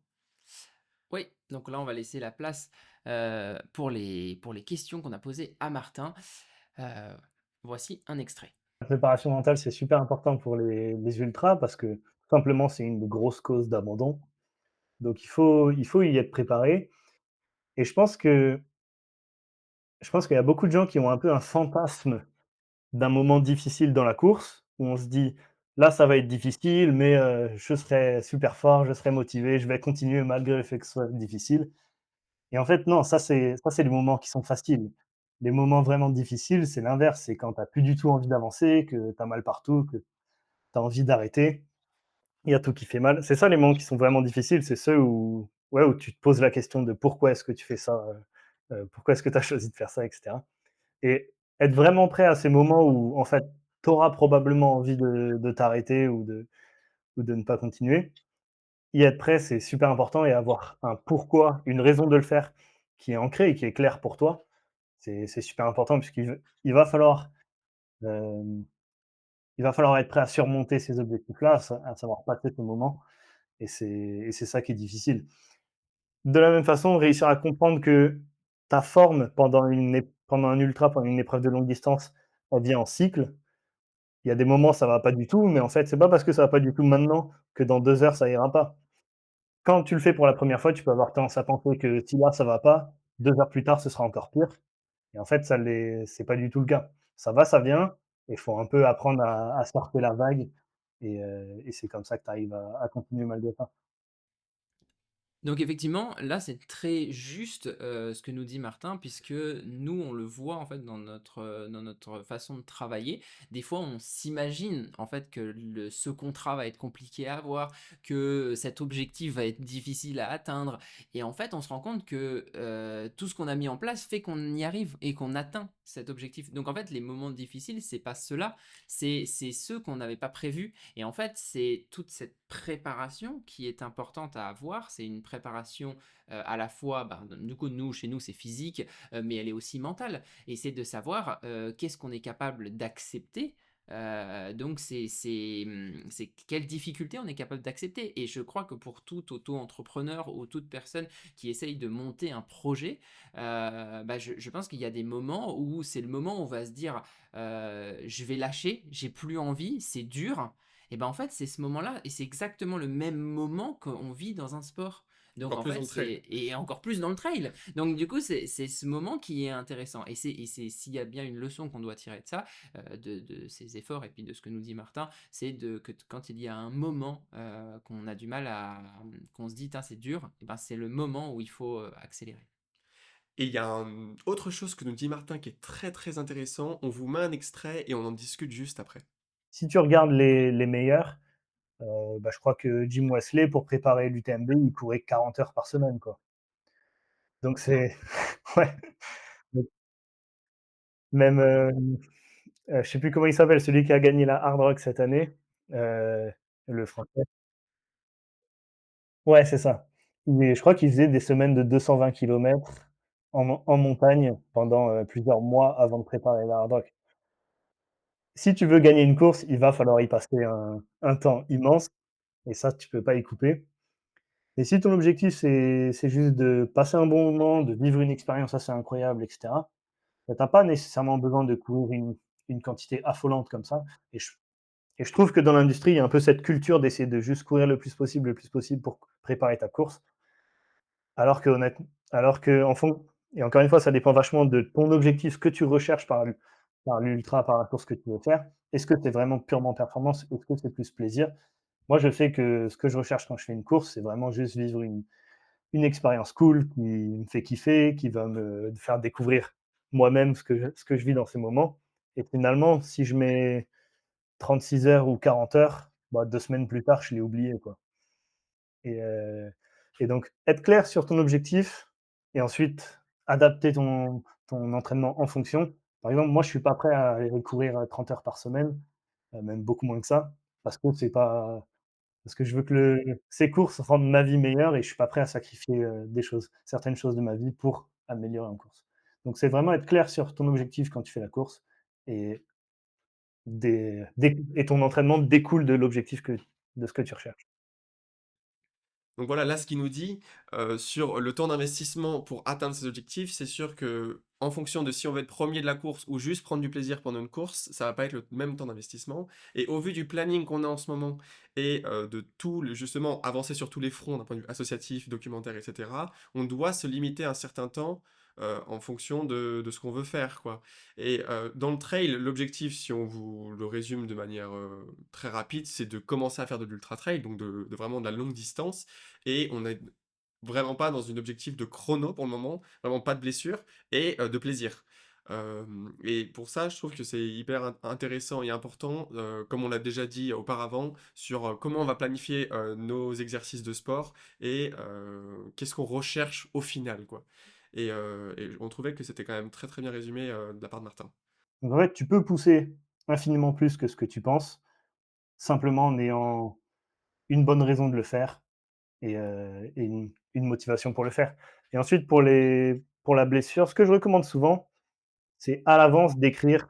[SPEAKER 1] Oui, donc là, on va laisser la place, pour les questions qu'on a posées à Martin. Heu, Voici un extrait.
[SPEAKER 3] La préparation mentale, c'est super important pour les ultras parce que, tout simplement, c'est une grosse cause d'abandon. Donc il faut y être préparé et je pense qu'il y a beaucoup de gens qui ont un peu un fantasme d'un moment difficile dans la course, où on se dit: «Là, ça va être difficile, mais je serai super fort, je serai motivé, je vais continuer malgré le fait que ce soit difficile». Et en fait, non, ça c'est les moments qui sont faciles. Les moments vraiment difficiles, c'est l'inverse, c'est quand tu as plus du tout envie d'avancer, que tu as mal partout, que tu as envie d'arrêter, il y a tout qui fait mal. C'est ça les moments qui sont vraiment difficiles, c'est ceux où ouais, où tu te poses la question de pourquoi est-ce que tu fais ça, pourquoi est-ce que tu as choisi de faire ça et cetera. Et être vraiment prêt à ces moments où, en fait, tu auras probablement envie de t'arrêter ou de ne pas continuer. Y être prêt, c'est super important et avoir un pourquoi, une raison de le faire qui est ancrée et qui est claire pour toi, c'est super important puisqu'il va falloir, hem, il va falloir être prêt à surmonter ces objectifs-là, à savoir passer ce moment et c'est ça qui est difficile. De la même façon, réussir à comprendre que ta forme pendant un ultra, pendant une épreuve de longue distance, elle vient en cycle. Il y a des moments, ça va pas du tout, mais en fait, c'est pas parce que ça va pas du tout maintenant que dans 2 heures, ça ira pas. Quand tu le fais pour la première fois, tu peux avoir tendance à penser que si là, ça va pas, 2 heures plus tard, ce sera encore pire et en fait, c'est pas du tout le cas. Ça va, ça vient et il faut un peu apprendre à surfer la vague et c'est comme ça que tu arrives à continuer malgré ça.
[SPEAKER 1] Donc effectivement, là, c'est très juste, ce que nous dit Martin, puisque nous, on le voit, en fait, dans notre façon de travailler. Des fois, on s'imagine, en fait, que ce contrat va être compliqué à avoir, que cet objectif va être difficile à atteindre et en fait, on se rend compte que, tout ce qu'on a mis en place fait qu'on y arrive et qu'on atteint cet objectif. Donc en fait, les moments difficiles, c'est pas ceux-là, c'est ceux qu'on n'avait pas prévus et en fait, c'est toute cette préparation qui est importante à avoir. C'est une préparation à la fois, ben, du coup, nous, chez nous, c'est physique, mais elle est aussi mentale. Et c'est de savoir qu'est-ce qu'on est capable d'accepter. Donc, c'est quelles difficultés on est capable d'accepter. Et je crois que pour tout auto-entrepreneur ou toute personne qui essaye de monter un projet, bah, je pense qu'il y a des moments où c'est le moment où on va se dire je vais lâcher, j'ai plus envie, c'est dur. Et ben en fait, c'est ce moment-là, et c'est exactement le même moment qu'on vit dans un sport. Donc
[SPEAKER 2] Encore
[SPEAKER 1] en
[SPEAKER 2] plus dans
[SPEAKER 1] fait,
[SPEAKER 2] le trail.
[SPEAKER 1] et encore plus dans le trail. Donc du coup, c'est ce moment qui est intéressant. Et c'est s'il y a bien une leçon qu'on doit tirer de ça, de ces efforts et puis de ce que nous dit Martin, c'est que quand il y a un moment qu'on a du mal à, qu'on se dit, c'est dur, et ben c'est le moment où il faut accélérer.
[SPEAKER 2] Et il y a autre chose que nous dit Martin qui est très très intéressant. On vous met un extrait et on en discute juste après.
[SPEAKER 3] Si tu regardes les meilleurs, bah, je crois que Jim Wesley, pour préparer l'UTMB, il courait 40 heures par semaine, quoi. Donc c'est ouais, donc même, je sais plus comment il s'appelle, celui qui a gagné la Hard Rock cette année, heu, le Français. Ouais, c'est ça. Mais je crois qu'il faisait des semaines de 220 kilomètres en montagne pendant, plusieurs mois avant de préparer la Hard Rock. Si tu veux gagner une course, il va falloir y passer un temps immense et ça, tu peux pas y couper. Et si ton objectif, c'est juste de passer un bon moment, de vivre une expérience assez incroyable et cetera, bah, tu as pas nécessairement besoin de courir une quantité affolante comme ça et je trouve que dans l'industrie, il y a un peu cette culture d'essayer de juste courir le plus possible pour préparer ta course. Alors que honnête alors qu'en fond et encore une fois, ça dépend vachement de ton objectif, ce que tu recherches par l'ultra, par la course que tu veux faire. Est-ce que c'est vraiment purement performance? Est-ce que c'est plus plaisir? Moi, je sais que ce que je recherche quand je fais une course, c'est vraiment juste vivre une expérience cool qui me fait kiffer, qui va me faire découvrir moi-même ce que je vis dans ces moments et finalement, si je mets 36 heures ou 40 heures, bah, 2 semaines plus tard, je l'ai oublié, quoi. Et heu et donc être clair sur ton objectif et ensuite adapter ton entraînement en fonction. Par exemple, moi, je suis pas prêt à aller courir, 30 heures par semaine, même beaucoup moins que ça, parce que c'est pas parce que je veux que ces courses rendent ma vie meilleure et je suis pas prêt à sacrifier, certaines choses de ma vie pour améliorer en course. Donc c'est vraiment être clair sur ton objectif quand tu fais la course et ton entraînement découle de l'objectif de ce que tu recherches.
[SPEAKER 2] Donc voilà, là, ce qu'il nous dit, sur le temps d'investissement pour atteindre ses objectifs, c'est sûr que en fonction de si on veut être premier de la course ou juste prendre du plaisir pendant une course, ça va pas être le même temps d'investissement et au vu du planning qu'on a en ce moment et de tout le justement avancer sur tous les fronts d'un point de vue associatif, documentaire et cetera, on doit se limiter un certain temps, en fonction de ce qu'on veut faire, quoi et dans le trail, l'objectif, si on vous le résume de manière, très rapide, c'est de commencer à faire de l'ultra trail, donc de vraiment de la longue distance et on n'est vraiment pas dans une objectif de chrono pour le moment, vraiment pas de blessure et de plaisir. Et pour ça, je trouve que c'est hyper intéressant et important, comme on l'a déjà dit auparavant, sur comment on va planifier nos exercices de sport et qu'est-ce qu'on recherche au final, quoi. Et on trouvait que c'était quand même très très bien résumé de la part de Martin.
[SPEAKER 3] Donc en fait, tu peux pousser infiniment plus que ce que tu penses, simplement en ayant une bonne raison de le faire et une motivation pour le faire. Et ensuite, pour la blessure, ce que je recommande souvent, c'est à l'avance d'écrire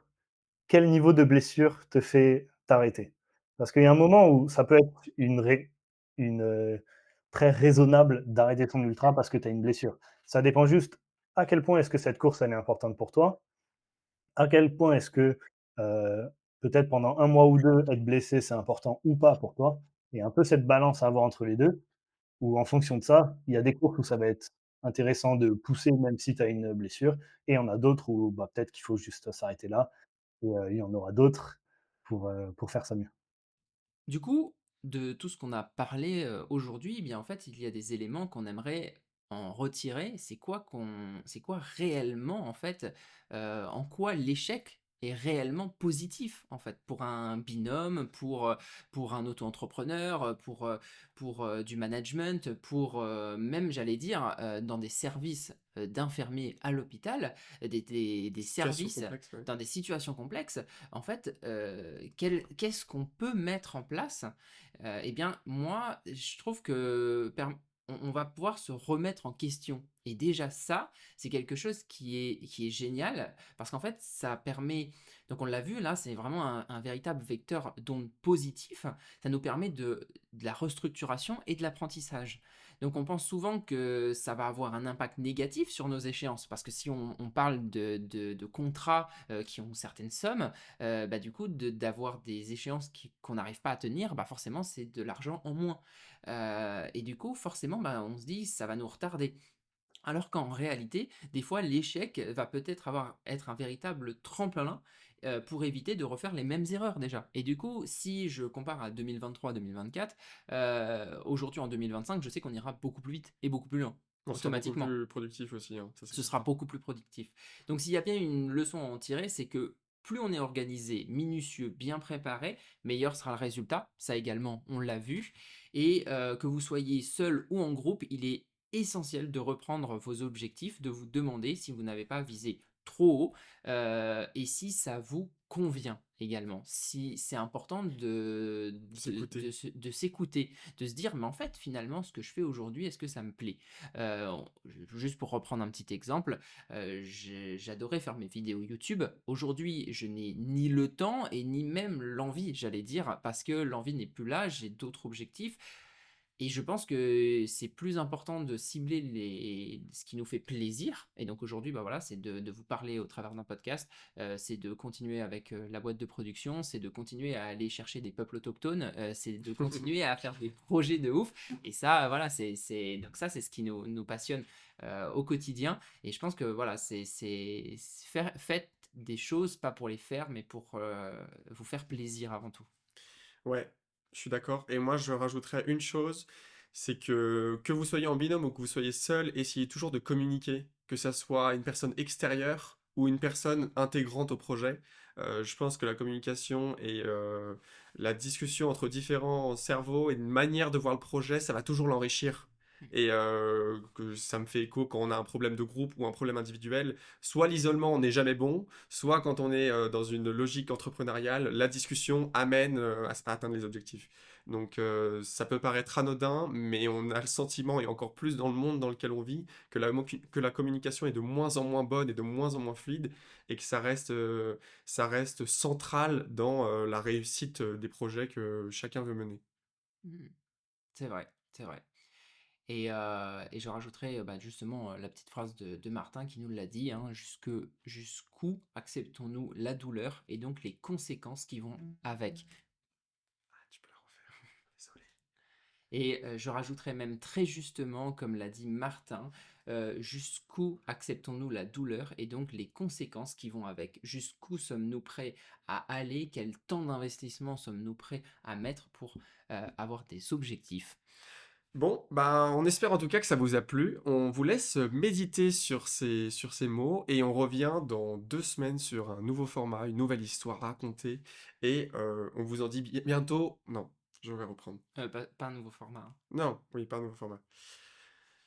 [SPEAKER 3] quel niveau de blessure te fait t'arrêter. Parce qu'il y a un moment où ça peut être une très raisonnable d'arrêter ton ultra parce que tu as une blessure. Ça dépend juste à quel point est-ce que cette course elle est importante pour toi, à quel point est-ce que peut-être pendant un mois ou deux, être blessé, c'est important ou pas pour toi. Et un peu cette balance à avoir entre les deux, où en fonction de ça, il y a des courses où ça va être intéressant de pousser même si tu as une blessure, et il y en a d'autres où bah, peut-être qu'il faut juste s'arrêter là, et il y en aura d'autres pour faire ça mieux.
[SPEAKER 1] Du coup, de tout ce qu'on a parlé, aujourd'hui, eh bien, en fait, il y a des éléments qu'on aimerait en retirer. C'est quoi réellement, en fait, en quoi l'échec est réellement positif, en fait, pour un binôme, pour un auto-entrepreneur, du management, même, j'allais dire, dans des services, d'infirmiers à l'hôpital, des
[SPEAKER 2] Situation
[SPEAKER 1] services
[SPEAKER 2] complexe, ouais.
[SPEAKER 1] dans des situations complexes, en fait, qu'est-ce qu'on peut mettre en place? Eh bien, moi, je trouve que on va pouvoir se remettre en question et déjà ça, c'est quelque chose qui est génial parce qu'en fait, ça permet donc on l'a vu là, c'est vraiment un véritable vecteur d'onde positif. Ça nous permet de la restructuration et de l'apprentissage. Donc on pense souvent que ça va avoir un impact négatif sur nos échéances parce que si on parle de contrats, qui ont certaines sommes, bah, du coup, d'avoir des échéances qu'on n'arrive pas à tenir, bah, forcément, c'est de l'argent en moins. Et du coup, forcément, bah, on se dit, ça va nous retarder. Alors qu'en réalité, des fois, l'échec va peut-être être un véritable tremplin pour éviter de refaire les mêmes erreurs déjà. Et du coup, si je compare à 2023-2024, aujourd'hui en 2025, je sais qu'on ira beaucoup plus vite et beaucoup plus loin,
[SPEAKER 2] On sera beaucoup
[SPEAKER 1] automatiquement.
[SPEAKER 2] plus productif aussi, hein, ça c'est
[SPEAKER 1] Ce sera
[SPEAKER 2] certain.
[SPEAKER 1] beaucoup plus productif. Donc s'il y a bien une leçon à en tirer, c'est que plus on est organisé, minutieux, bien préparé, meilleur sera le résultat. Ça également, on l'a vu. Et que vous soyez seul ou en groupe, il est essentiel de reprendre vos objectifs, de vous demander si vous n'avez pas visé trop haut et si ça vous convient également. Si c'est important
[SPEAKER 2] S'écouter.
[SPEAKER 1] de s'écouter, de se dire, mais en fait, finalement, ce que je fais aujourd'hui, est-ce que ça me plaît? Juste pour reprendre un petit exemple, j'adorais faire mes vidéos YouTube. Aujourd'hui, je n'ai ni le temps et ni même l'envie, j'allais dire, parce que l'envie n'est plus là, j'ai d'autres objectifs. Et je pense que c'est plus important de cibler ce qui nous fait plaisir. Et donc aujourd'hui, bah voilà, c'est de vous parler au travers d'un podcast, c'est de continuer avec la boîte de production, c'est de continuer à aller chercher des peuples autochtones, c'est de continuer à faire des projets de ouf. Et ça, voilà, donc ça, c'est ce qui nous passionne au quotidien. Et je pense que voilà, faites des choses pas pour les faire, mais pour vous faire plaisir avant tout.
[SPEAKER 2] Ouais, je suis d'accord. Et moi, je rajouterais une chose, c'est que vous soyez en binôme ou que vous soyez seul, essayez toujours de communiquer, que ça soit une personne extérieure ou une personne intégrante au projet. Je pense que la communication et la discussion entre différents cerveaux et une manière de voir le projet, ça va toujours l'enrichir. Et que ça me fait écho quand on a un problème de groupe ou un problème individuel. Soit l'isolement, on n'est jamais bon, soit quand on est dans une logique entrepreneuriale, la discussion amène à atteindre les objectifs. Donc ça peut paraître anodin, mais on a le sentiment, et encore plus dans le monde dans lequel on vit, que la communication est de moins en moins bonne et de moins en moins fluide, et que ça reste central dans la réussite des projets que chacun veut mener.
[SPEAKER 1] Mhm. C'est vrai, c'est vrai. Et je rajouterai justement la petite phrase de Martin qui nous l'a dit, hein, jusqu'où acceptons-nous la douleur et donc les conséquences qui vont avec.
[SPEAKER 2] Ah, tu peux la refaire. Désolé.
[SPEAKER 1] Et je rajouterais même très justement, comme l'a dit Martin, jusqu'où acceptons-nous la douleur et donc les conséquences qui vont avec? Jusqu'où sommes-nous prêts à aller? Quel temps d'investissement sommes-nous prêts à mettre pour avoir des objectifs?
[SPEAKER 2] Bon, bah, on espère en tout cas que ça vous a plu. On vous laisse méditer sur ces mots et on revient dans 2 semaines sur un nouveau format, une nouvelle histoire racontée et on vous en dit bientôt non, je vais reprendre.
[SPEAKER 1] Pas un nouveau format, hein.
[SPEAKER 2] Non, oui, pas un nouveau format.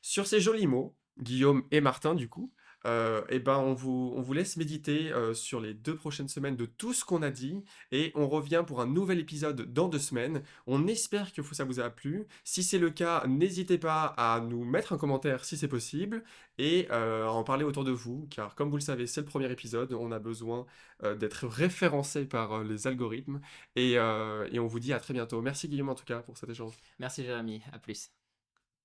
[SPEAKER 2] Sur ces jolis mots, Guillaume et Martin, du coup, et ben, on vous laisse méditer sur les 2 prochaines semaines de tout ce qu'on a dit, et on revient pour un nouvel épisode dans 2 semaines. On espère que ça vous a plu. Si c'est le cas, n'hésitez pas à nous mettre un commentaire si c'est possible, et à en parler autour de vous, car comme vous le savez, c'est le premier épisode, on a besoin d'être référencé par les algorithmes, et on vous dit à très bientôt. Merci Guillaume en tout cas pour cet échange.
[SPEAKER 1] Merci Jérémy, à plus.